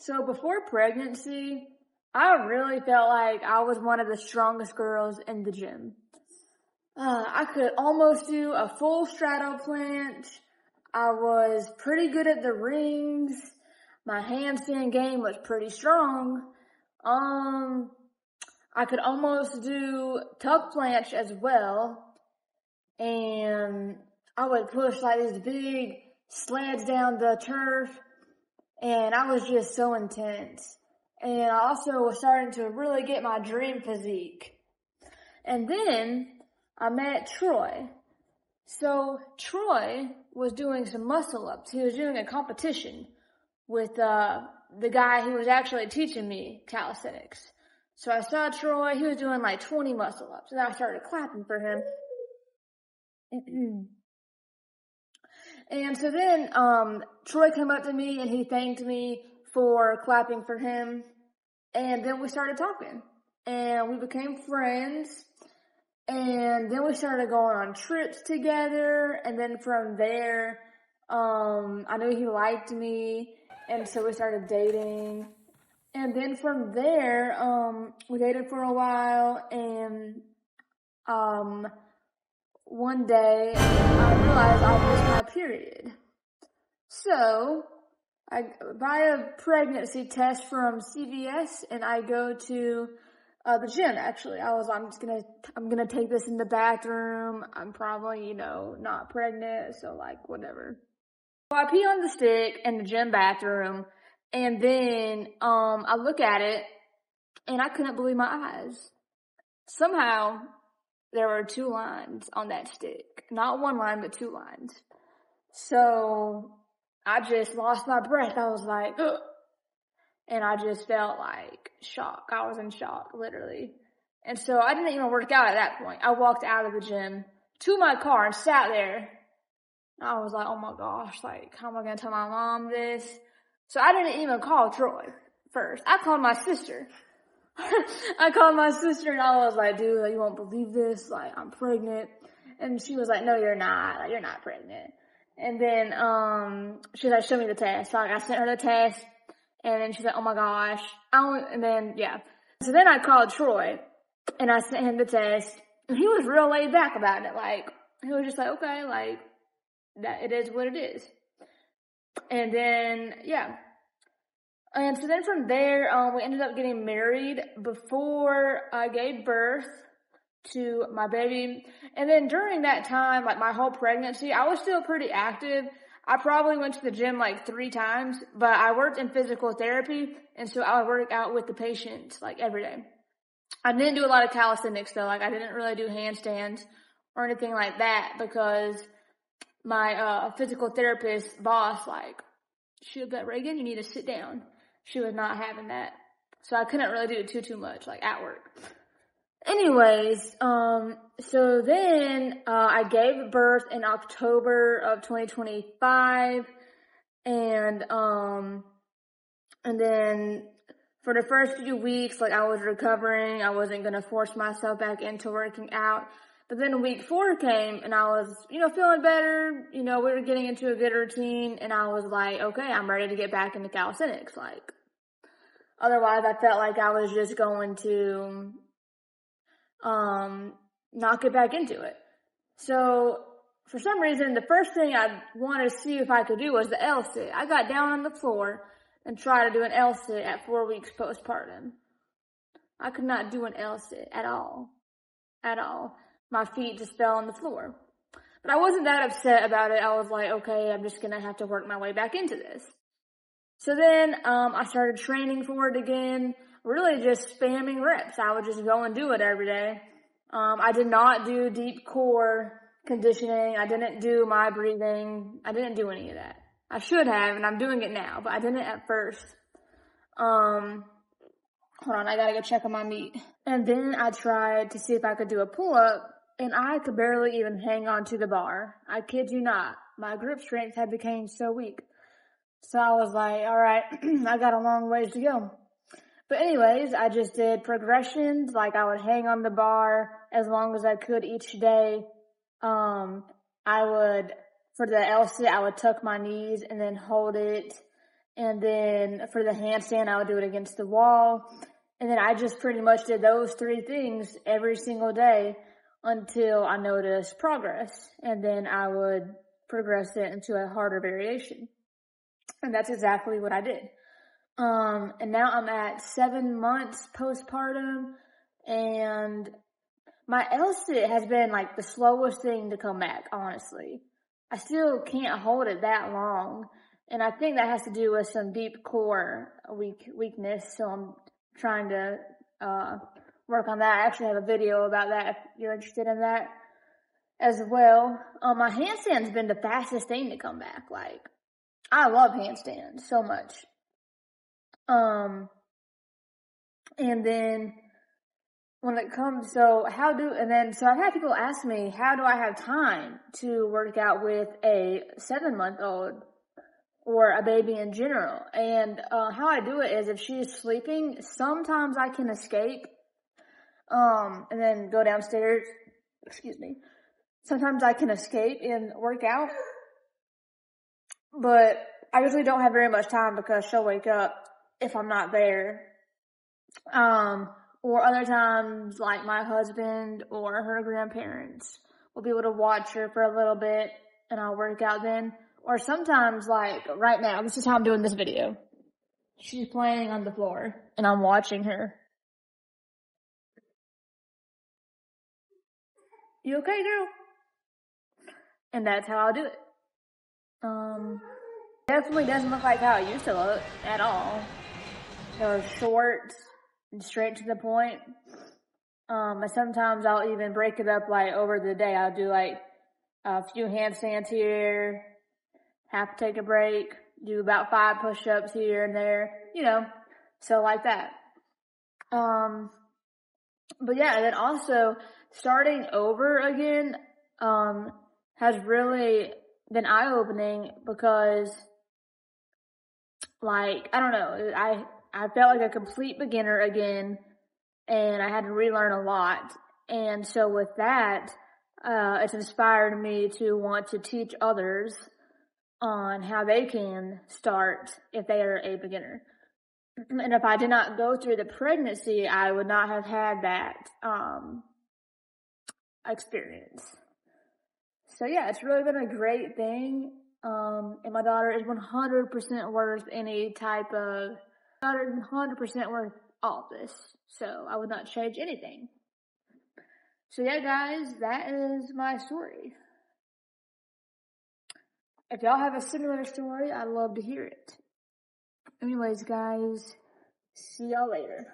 So before pregnancy, I really felt like I was one of the strongest girls in the gym. I could almost do a full straddle planche. I was pretty good at the rings. My handstand game was pretty strong. I could almost do tuck planche as well. And I would push like these big sleds down the turf. And I was just so intense. And I also was starting to really get my dream physique. And then I met Troy. So Troy was doing some muscle ups. He was doing a competition with the guy who was actually teaching me calisthenics. So I saw Troy, he was doing like 20 muscle ups, and I started clapping for him. And so then Troy came up to me and he thanked me for clapping for him. And then we started talking. And we became friends. And then we started going on trips together. And then from there, I knew he liked me. And so we started dating. And then from there, we dated for a while. And one day, I realized I missed my period. So, I buy a pregnancy test from CVS, and I go to the gym, actually. I'm gonna take this in the bathroom. I'm probably, not pregnant, so whatever. So I pee on the stick in the gym bathroom, and then, I look at it, and I couldn't believe my eyes. Somehow, there were 2 lines on that stick. Not 1 line, but 2 lines. So, I just lost my breath. I was like, ugh. And I just felt like shock. I was in shock, literally. And so I didn't even work out at that point. I walked out of the gym to my car and sat there. I was like, oh my gosh, how am I going to tell my mom this? So I didn't even call Troy first. I called my sister. I called my sister and I was like, dude, you won't believe this. I'm pregnant. And she was like, no, you're not. You're not pregnant. And then, she was like, show me the test. So I sent her the test. And then she's like, oh my gosh. And then, yeah. So then I called Troy and I sent him the test. And he was real laid back about it. He was just like, okay, that it is what it is. And then, yeah. And so then from there, we ended up getting married before I gave birth to my baby. And then during that time, my whole pregnancy, I was still pretty active. I probably went to the gym 3 times, but I worked in physical therapy. And so I would work out with the patients every day. I didn't do a lot of calisthenics though. I didn't really do handstands or anything like that because my physical therapist boss, she was like, Reagan, you need to sit down. She was not having that. So I couldn't really do too much, at work. Anyways, so then, I gave birth in October of 2025. And then for the first few weeks, I was recovering. I wasn't going to force myself back into working out. But then week 4 came and I was, feeling better. We were getting into a good routine and I was like, okay, I'm ready to get back into calisthenics. Otherwise I felt like I was just going to, not get back into it. So for some reason, the first thing I wanted to see if I could do was the L-sit. I got down on the floor and tried to do an L-sit at 4 weeks postpartum. I could not do an L-sit at all. At all. My feet just fell on the floor. But I wasn't that upset about it. I was like, okay, I'm just going to have to work my way back into this. So then, I started training for it again, really just spamming reps. I would just go and do it every day. I did not do deep core conditioning. I didn't do my breathing. I didn't do any of that. I should have, and I'm doing it now, but I didn't at first. Hold on, I gotta go check on my meat. And then I tried to see if I could do a pull-up, and I could barely even hang on to the bar. I kid you not. My grip strength had become so weak. So I was like, all right, I got a long ways to go. But anyways, I just did progressions. I would hang on the bar as long as I could each day. For the L-sit, I would tuck my knees and then hold it. And then for the handstand, I would do it against the wall. And then I just pretty much did those 3 things every single day until I noticed progress. And then I would progress it into a harder variation. And that's exactly what I did. And now I'm at 7 months postpartum, and my L-sit has been like the slowest thing to come back, honestly. I still can't hold it that long. And I think that has to do with some deep core weakness. So I'm trying to, work on that. I actually have a video about that if you're interested in that as well. My handstand's been the fastest thing to come back. Like, I love handstands so much. And then when it comes, so I've had people ask me, how do I have time to work out with a 7-month-old or a baby in general? And, how I do it is if she's sleeping, sometimes I can escape, and then go downstairs. Excuse me. Sometimes I can escape and work out, but I usually don't have very much time because she'll wake up if I'm not there. Or other times, like my husband or her grandparents will be able to watch her for a little bit and I'll work out then. Or sometimes, like right now, this is how I'm doing this video. She's playing on the floor and I'm watching her. You okay, girl? And that's how I'll do it. Definitely doesn't look like how it used to look at all. They're short and straight to the point. And sometimes I'll even break it up like over the day. I'll do like a few handstands here, have to take a break, do about 5 push-ups here and there, so like that. But yeah, and then also starting over again, has really been eye-opening because, like, I don't know, I felt like a complete beginner again, and I had to relearn a lot. And so with that, it's inspired me to want to teach others on how they can start if they are a beginner. And if I did not go through the pregnancy, I would not have had that experience. So yeah, it's really been a great thing. And my daughter is 100% worth any type of, 100% worth all this. So I would not change anything. So yeah, guys, that is my story. If y'all have a similar story, I'd love to hear it. Anyways, guys, see y'all later.